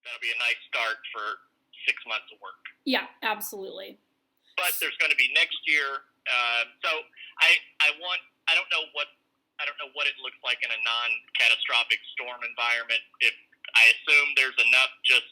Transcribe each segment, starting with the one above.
that'll be a nice start for 6 months of work. Yeah, absolutely. But there's going to be next year. So I don't know what it looks like in a non-catastrophic storm environment. If I assume there's enough just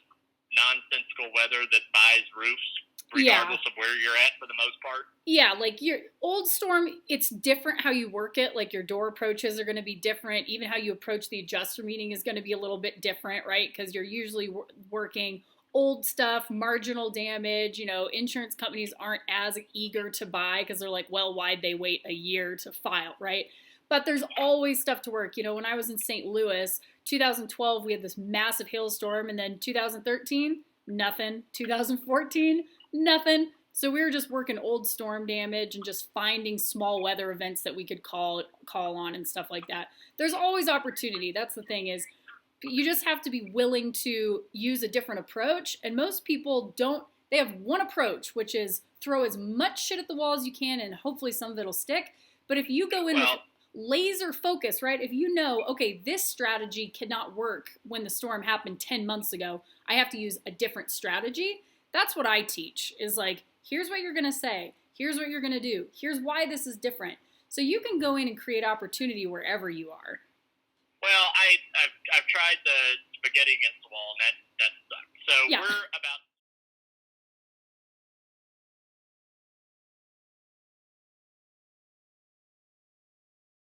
nonsensical weather that buys roofs, regardless of where you're at for the most part. Yeah, like your old storm, it's different how you work it. Like your door approaches are going to be different. Even how you approach the adjuster meeting is going to be a little bit different, right? Because you're usually working old stuff, marginal damage. Insurance companies aren't as eager to buy because they're like, well, why'd they wait a year to file, right? But there's always stuff to work. When I was in St. Louis, 2012, we had this massive hailstorm, and then 2013, nothing. 2014, nothing. So we were just working old storm damage and just finding small weather events that we could call on and stuff like that. There's always opportunity. That's the thing is, you just have to be willing to use a different approach. And most people don't. They have one approach, which is throw as much shit at the wall as you can, and hopefully some of it'll stick. But if you go in with laser focus, right? If you know, okay, this strategy cannot work when the storm happened 10 months ago, I have to use a different strategy. That's what I teach, is like, here's what you're going to say. Here's what you're going to do. Here's why this is different. So you can go in and create opportunity wherever you are. Well, I've tried the spaghetti against the wall, and that sucks. So we're about